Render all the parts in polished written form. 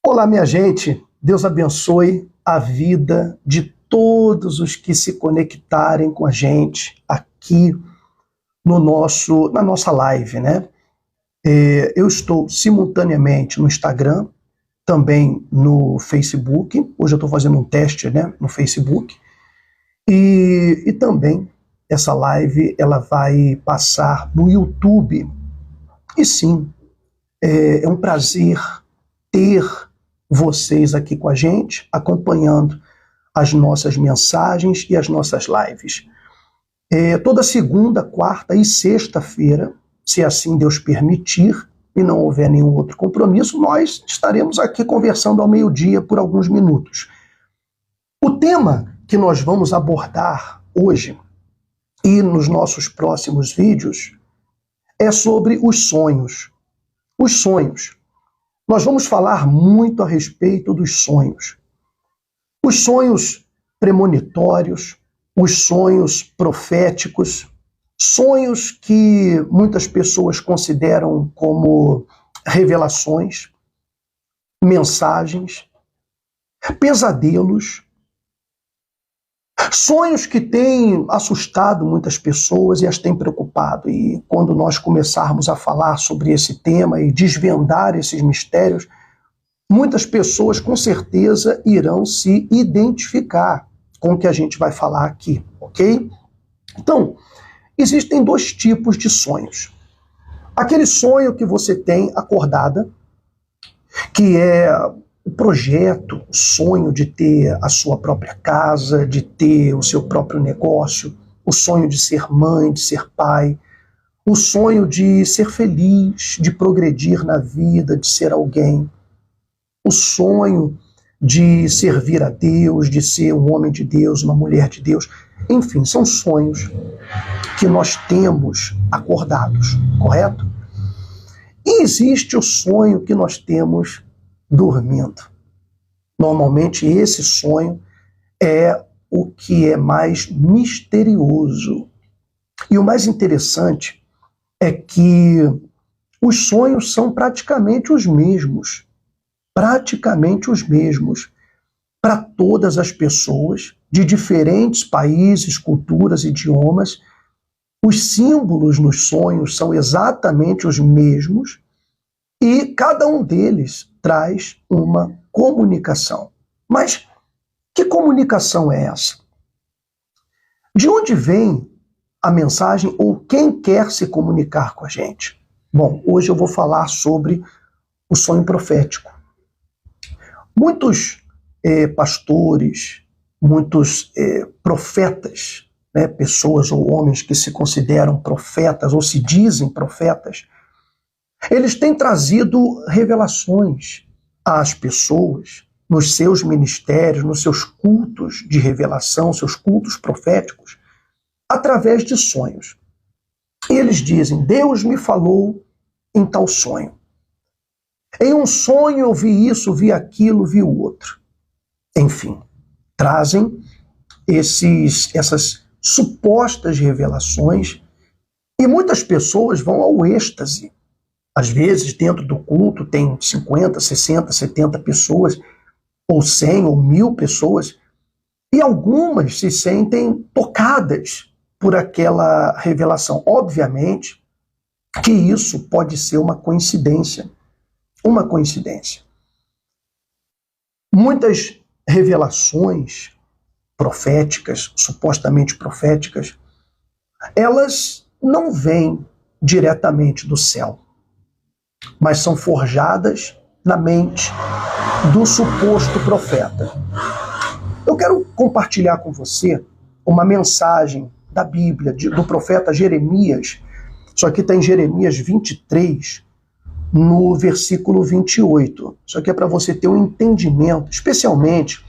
Olá, minha gente. Deus abençoe a vida de todos os que se conectarem com a gente aqui na nossa live, né? Eu estou simultaneamente no Instagram, também no Facebook. Hoje eu estou fazendo um teste, né, no Facebook. E também essa live ela vai passar no YouTube. E sim, é um prazer ter vocês aqui com a gente, acompanhando as nossas mensagens e as nossas lives. Toda segunda, quarta e sexta-feira, se assim Deus permitir, e não houver nenhum outro compromisso, nós estaremos aqui conversando ao meio-dia por alguns minutos. O tema que nós vamos abordar hoje e nos nossos próximos vídeos é sobre os sonhos. Os sonhos. Nós vamos falar muito a respeito dos sonhos. Os sonhos premonitórios, os sonhos proféticos, sonhos que muitas pessoas consideram como revelações, mensagens, pesadelos, sonhos que têm assustado muitas pessoas e as têm preocupado. E quando nós começarmos a falar sobre esse tema e desvendar esses mistérios, muitas pessoas com certeza irão se identificar com o que a gente vai falar aqui, ok? Então, existem dois tipos de sonhos. Aquele sonho que você tem acordada, que é o projeto, o sonho de ter a sua própria casa, de ter o seu próprio negócio, o sonho de ser mãe, de ser pai, o sonho de ser feliz, de progredir na vida, de ser alguém, o sonho de servir a Deus, de ser um homem de Deus, uma mulher de Deus. Enfim, são sonhos que nós temos acordados, correto? E existe o sonho que nós temos dormindo. Normalmente esse sonho é o que é mais misterioso. E o mais interessante é que os sonhos são praticamente os mesmos para todas as pessoas de diferentes países, culturas, idiomas. Os símbolos nos sonhos são exatamente os mesmos e cada um deles traz uma comunicação. Mas que comunicação é essa? De onde vem a mensagem ou quem quer se comunicar com a gente? Bom, hoje eu vou falar sobre o sonho profético. Muitos pastores, muitos profetas, né, pessoas ou homens que se consideram profetas ou se dizem profetas, eles têm trazido revelações às pessoas nos seus ministérios, nos seus cultos de revelação, seus cultos proféticos, através de sonhos. E eles dizem: Deus me falou em tal sonho. Em um sonho eu vi isso, vi aquilo, vi o outro. Enfim, trazem essas supostas revelações e muitas pessoas vão ao êxtase. Às vezes, dentro do culto, tem 50, 60, 70 pessoas, ou 100 ou 1000 pessoas, e algumas se sentem tocadas por aquela revelação. Obviamente que isso pode ser uma coincidência. Uma coincidência. Muitas revelações proféticas, supostamente proféticas, elas não vêm diretamente do céu, mas são forjadas na mente do suposto profeta. Eu quero compartilhar com você uma mensagem da Bíblia, do profeta Jeremias. Isso aqui está em Jeremias 23, no versículo 28. Isso aqui é para você ter um entendimento, especialmente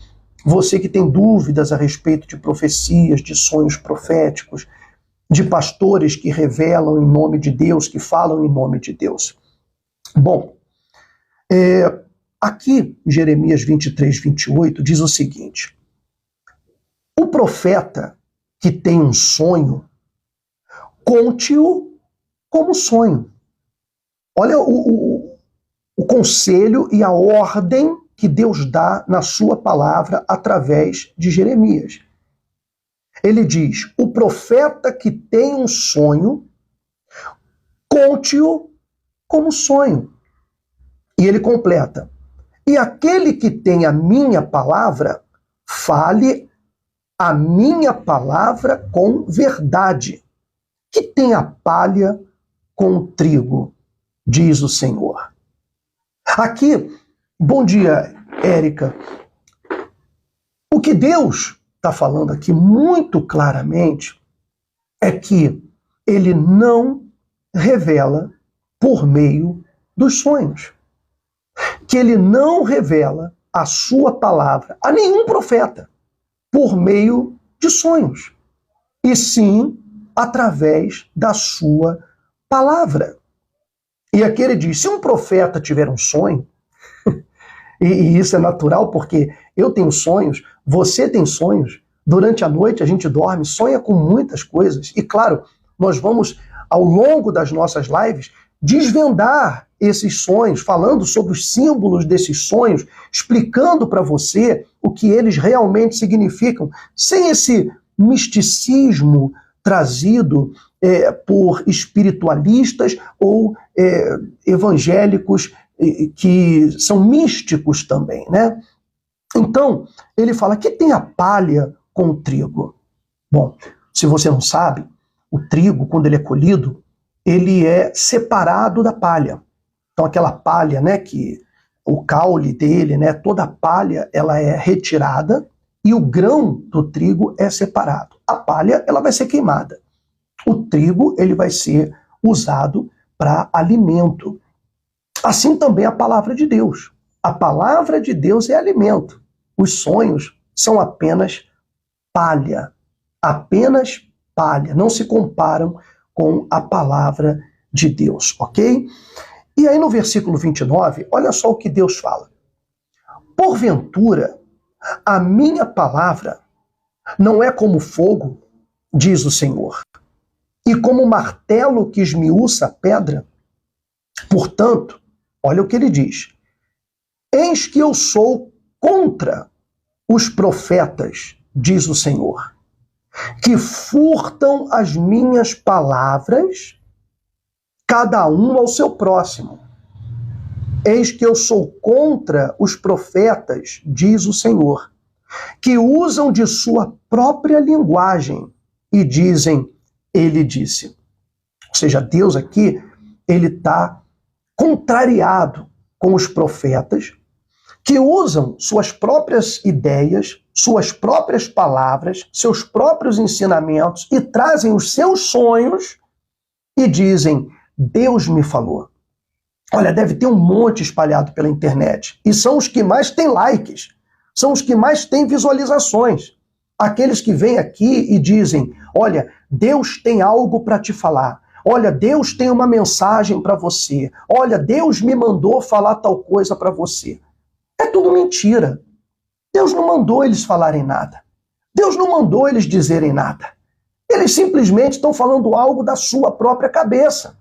você que tem dúvidas a respeito de profecias, de sonhos proféticos, de pastores que revelam em nome de Deus, que falam em nome de Deus. Bom, aqui em Jeremias 23, 28 diz o seguinte: o profeta que tem um sonho, conte-o como sonho. Olha o conselho e a ordem que Deus dá na sua palavra através de Jeremias. Ele diz: o profeta que tem um sonho, conte-o como sonho. E ele completa: e aquele que tem a minha palavra, fale a minha palavra com verdade. Que tem a palha com o trigo, diz o Senhor. Aqui, bom dia, Érica. O que Deus está falando aqui muito claramente é que ele não revela por meio dos sonhos. Que ele não revela a sua palavra a nenhum profeta por meio de sonhos, e sim através da sua palavra. E aqui ele diz: se um profeta tiver um sonho, e isso é natural porque eu tenho sonhos, você tem sonhos, durante a noite a gente dorme, sonha com muitas coisas, e claro, nós vamos, ao longo das nossas lives, desvendar esses sonhos, falando sobre os símbolos desses sonhos, explicando para você o que eles realmente significam, sem esse misticismo trazido por espiritualistas ou evangélicos que são místicos também, né? Então, ele fala que tem a palha com o trigo. Bom, se você não sabe, o trigo, quando ele é colhido, ele é separado da palha. Então aquela palha, né, que o caule dele, né, toda a palha, ela é retirada e o grão do trigo é separado. A palha, ela vai ser queimada. O trigo, ele vai ser usado para alimento. Assim também a palavra de Deus. A palavra de Deus é alimento. Os sonhos são apenas palha. Apenas palha. Não se comparam com a palavra de Deus, ok? E aí no versículo 29, olha só o que Deus fala. Porventura, a minha palavra não é como fogo, diz o Senhor, e como martelo que esmiuça a pedra. Portanto, olha o que ele diz: eis que eu sou contra os profetas, diz o Senhor, que furtam as minhas palavras, cada um ao seu próximo. Eis que eu sou contra os profetas, diz o Senhor, que usam de sua própria linguagem e dizem: ele disse. Ou seja, Deus aqui, ele está contrariado com os profetas que usam suas próprias ideias, suas próprias palavras, seus próprios ensinamentos e trazem os seus sonhos e dizem: Deus me falou. Olha, deve ter um monte espalhado pela internet. E são os que mais têm likes, são os que mais têm visualizações. Aqueles que vêm aqui e dizem: olha, Deus tem algo para te falar. Olha, Deus tem uma mensagem para você. Olha, Deus me mandou falar tal coisa para você. É tudo mentira. Deus não mandou eles falarem nada. Deus não mandou eles dizerem nada. Eles simplesmente estão falando algo da sua própria cabeça,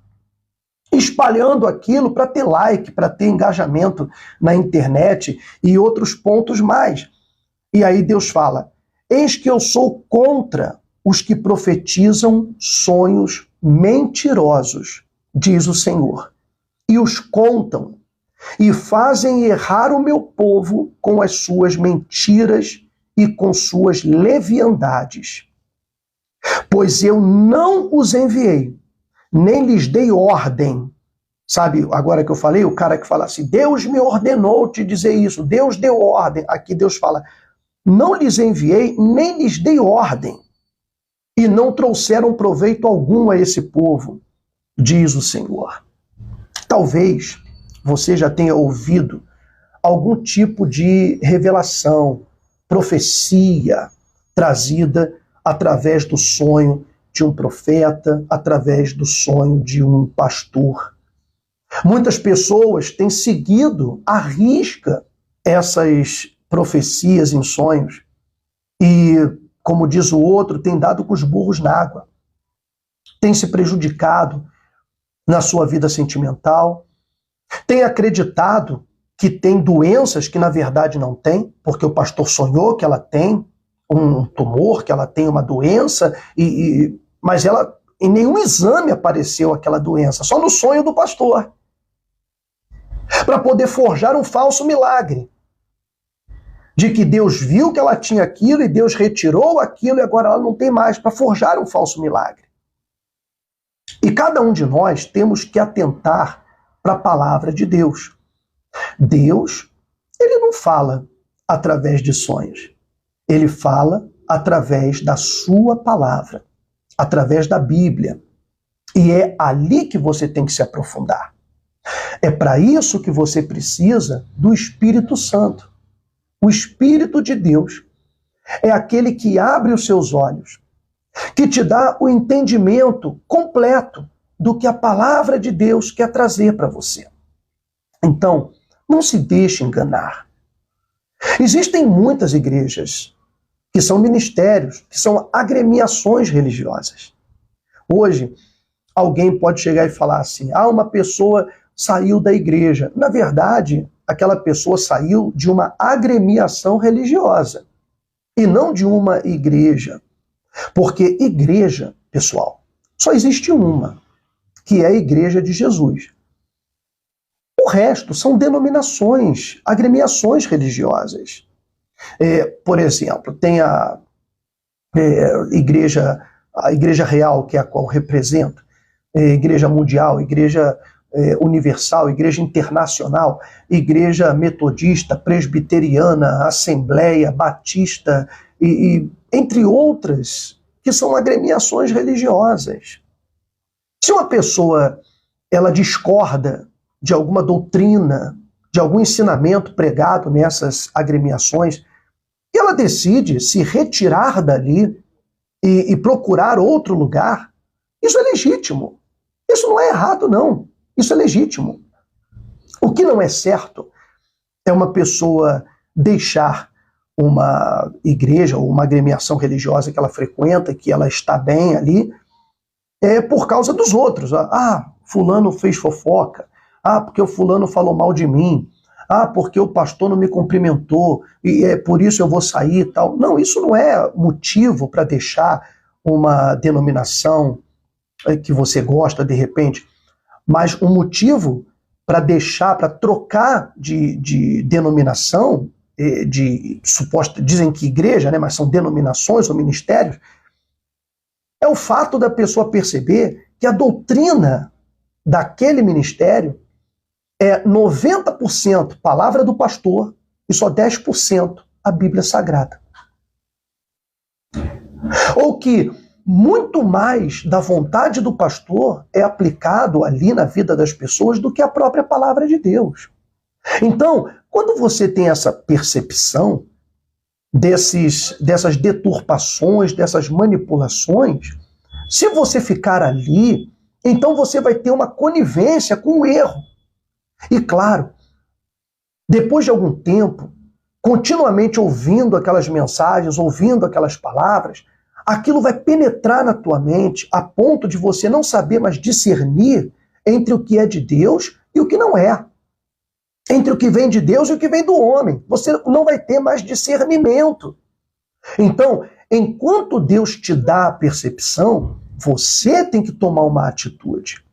espalhando aquilo para ter like, para ter engajamento na internet e outros pontos mais. E aí Deus fala: eis que eu sou contra os que profetizam sonhos mentirosos, diz o Senhor, e os contam, e fazem errar o meu povo com as suas mentiras e com suas leviandades. Pois eu não os enviei, nem lhes dei ordem. Sabe, agora que eu falei, o cara que fala assim: Deus me ordenou te dizer isso, Deus deu ordem. Aqui Deus fala: não lhes enviei, nem lhes dei ordem, e não trouxeram proveito algum a esse povo, diz o Senhor. Talvez você já tenha ouvido algum tipo de revelação, profecia trazida através do sonho de um profeta, através do sonho de um pastor. Muitas pessoas têm seguido à risca essas profecias em sonhos e, como diz o outro, têm dado com os burros na água. Tem se prejudicado na sua vida sentimental, tem acreditado que tem doenças que na verdade não tem, porque o pastor sonhou que ela tem um tumor, que ela tem uma doença, mas ela em nenhum exame apareceu aquela doença, só no sonho do pastor, para poder forjar um falso milagre, de que Deus viu que ela tinha aquilo e Deus retirou aquilo e agora ela não tem mais, para forjar um falso milagre. E cada um de nós temos que atentar para a palavra de Deus. Deus, ele não fala através de sonhos. Ele fala através da sua palavra, através da Bíblia. E é ali que você tem que se aprofundar. É para isso que você precisa do Espírito Santo. O Espírito de Deus é aquele que abre os seus olhos, que te dá o entendimento completo do que a palavra de Deus quer trazer para você. Então, não se deixe enganar. Existem muitas igrejas que são ministérios, que são agremiações religiosas. Hoje, alguém pode chegar e falar assim, uma pessoa saiu da igreja. Na verdade, aquela pessoa saiu de uma agremiação religiosa e não de uma igreja. Porque igreja, pessoal, só existe uma, que é a Igreja de Jesus. O resto são denominações, agremiações religiosas. Por exemplo, tem a igreja real, que é a qual represento, igreja mundial, igreja universal, igreja internacional, igreja metodista, presbiteriana, assembleia, batista, e entre outras, que são agremiações religiosas. Se uma pessoa ela discorda de alguma doutrina, de algum ensinamento pregado nessas agremiações, e ela decide se retirar dali e procurar outro lugar, isso é legítimo. Isso não é errado, não. Isso é legítimo. O que não é certo é uma pessoa deixar uma igreja ou uma agremiação religiosa que ela frequenta, que ela está bem ali, por causa dos outros. Fulano fez fofoca. Porque o fulano falou mal de mim. Porque o pastor não me cumprimentou e por isso eu vou sair e tal. Não, isso não é motivo para deixar uma denominação que você gosta de repente, mas um motivo para deixar, para trocar de denominação, de suposta, dizem que igreja, né, mas são denominações ou ministérios, é o fato da pessoa perceber que a doutrina daquele ministério é 90% palavra do pastor e só 10% a Bíblia Sagrada. Ou que muito mais da vontade do pastor é aplicado ali na vida das pessoas do que a própria palavra de Deus. Então, quando você tem essa percepção dessas deturpações, dessas manipulações, se você ficar ali, então você vai ter uma conivência com o erro. E claro, depois de algum tempo, continuamente ouvindo aquelas mensagens, ouvindo aquelas palavras, aquilo vai penetrar na tua mente a ponto de você não saber mais discernir entre o que é de Deus e o que não é. Entre o que vem de Deus e o que vem do homem. Você não vai ter mais discernimento. Então, enquanto Deus te dá a percepção, você tem que tomar uma atitude.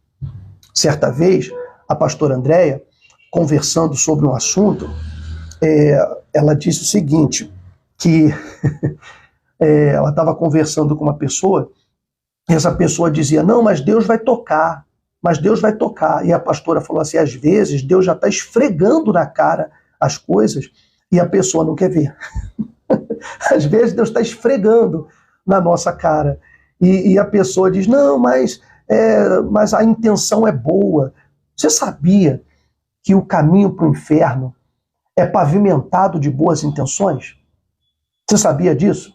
Certa vez, a pastora Andréia, conversando sobre um assunto, ela disse o seguinte, que ela estava conversando com uma pessoa, e essa pessoa dizia, não, mas Deus vai tocar. Mas Deus vai tocar. E a pastora falou assim, às vezes Deus já está esfregando na cara as coisas e a pessoa não quer ver. Às vezes Deus está esfregando na nossa cara. E a pessoa diz, não, mas a intenção é boa. Você sabia que o caminho para o inferno é pavimentado de boas intenções? Você sabia disso?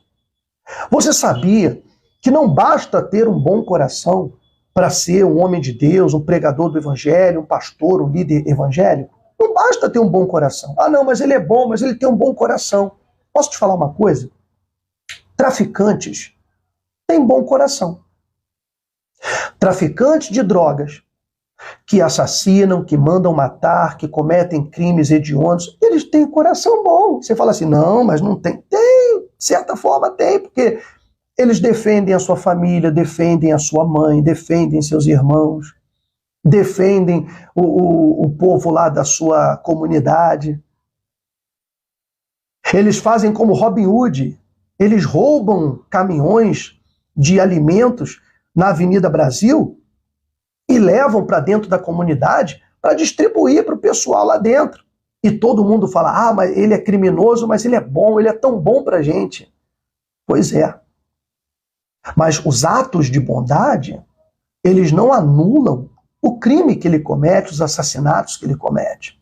Você sabia que não basta ter um bom coração para ser um homem de Deus, um pregador do evangelho, um pastor, um líder evangélico? Não basta ter um bom coração. Não, mas ele é bom, mas ele tem um bom coração. Posso te falar uma coisa? Traficantes têm bom coração. Traficantes de drogas, que assassinam, que mandam matar, que cometem crimes hediondos, eles têm coração bom. Você fala assim, não, mas não tem. Tem, de certa forma tem, porque eles defendem a sua família, defendem a sua mãe, defendem seus irmãos, defendem o povo lá da sua comunidade. Eles fazem como Robin Hood, eles roubam caminhões de alimentos na Avenida Brasil e levam para dentro da comunidade para distribuir para o pessoal lá dentro. E todo mundo fala, mas ele é criminoso, mas ele é bom, ele é tão bom para a gente. Pois é. Mas os atos de bondade, eles não anulam o crime que ele comete, os assassinatos que ele comete.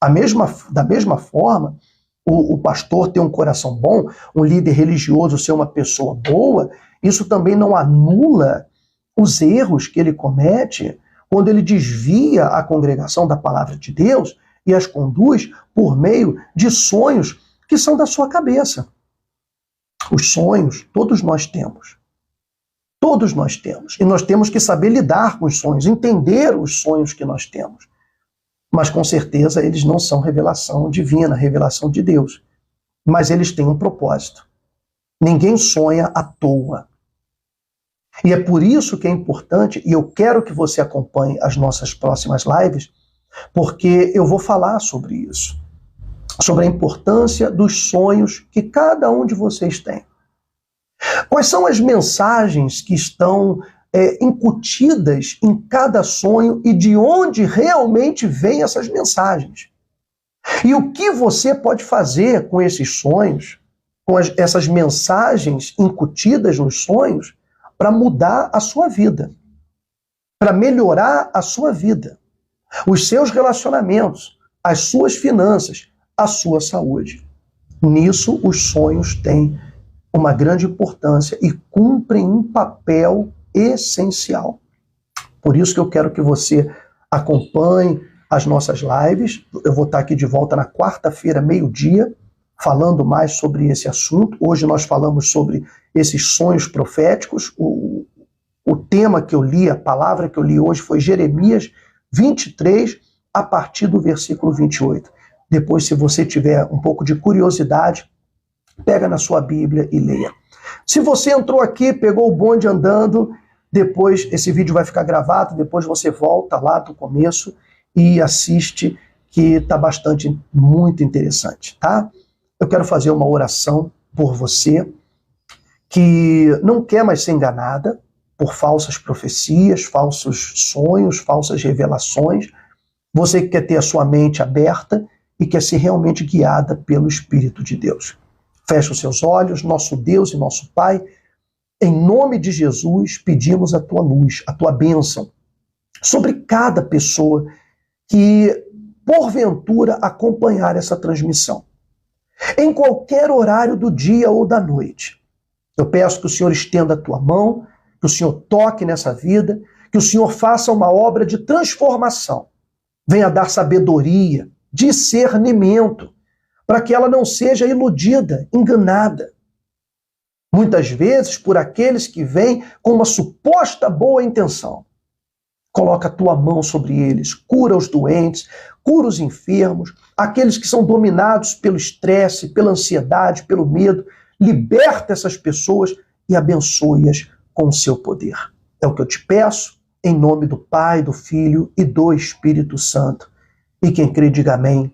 Da mesma forma, o pastor ter um coração bom, um líder religioso ser uma pessoa boa, isso também não anula os erros que ele comete quando ele desvia a congregação da palavra de Deus e as conduz por meio de sonhos que são da sua cabeça. Os sonhos, todos nós temos. Todos nós temos. E nós temos que saber lidar com os sonhos, entender os sonhos que nós temos. Mas com certeza eles não são revelação divina, revelação de Deus. Mas eles têm um propósito. Ninguém sonha à toa. E é por isso que é importante, e eu quero que você acompanhe as nossas próximas lives, porque eu vou falar sobre isso. Sobre a importância dos sonhos que cada um de vocês tem. Quais são as mensagens que estão incutidas em cada sonho e de onde realmente vêm essas mensagens? E o que você pode fazer com esses sonhos, com essas mensagens incutidas nos sonhos, para mudar a sua vida, para melhorar a sua vida, os seus relacionamentos, as suas finanças, a sua saúde. Nisso, os sonhos têm uma grande importância e cumprem um papel essencial. Por isso que eu quero que você acompanhe as nossas lives. Eu vou estar aqui de volta na quarta-feira, meio-dia, falando mais sobre esse assunto. Hoje nós falamos sobre esses sonhos proféticos. O tema que eu li, a palavra que eu li hoje foi Jeremias 23, a partir do versículo 28. Depois, se você tiver um pouco de curiosidade, pega na sua Bíblia e leia. Se você entrou aqui, pegou o bonde andando, depois esse vídeo vai ficar gravado, depois você volta lá do começo e assiste, que está muito interessante, tá? Eu quero fazer uma oração por você que não quer mais ser enganada por falsas profecias, falsos sonhos, falsas revelações. Você que quer ter a sua mente aberta e quer ser realmente guiada pelo Espírito de Deus. Feche os seus olhos, nosso Deus e nosso Pai, em nome de Jesus, pedimos a tua luz, a tua bênção sobre cada pessoa que, porventura, acompanhar essa transmissão. Em qualquer horário do dia ou da noite. Eu peço que o Senhor estenda a tua mão, que o Senhor toque nessa vida, que o Senhor faça uma obra de transformação. Venha dar sabedoria, discernimento, para que ela não seja iludida, enganada. Muitas vezes por aqueles que vêm com uma suposta boa intenção. Coloca a tua mão sobre eles, cura os doentes, cura os enfermos, aqueles que são dominados pelo estresse, pela ansiedade, pelo medo. Liberta essas pessoas e abençoe-as com o seu poder. É o que eu te peço, em nome do Pai, do Filho e do Espírito Santo. E quem crê, diga amém.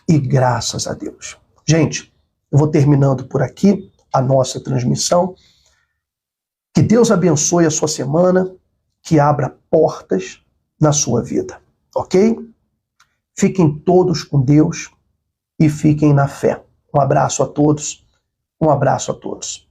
E graças a Deus. Gente, eu vou terminando por aqui a nossa transmissão. Que Deus abençoe a sua semana, que abra portas na sua vida, ok? Fiquem todos com Deus e fiquem na fé. Um abraço a todos, um abraço a todos.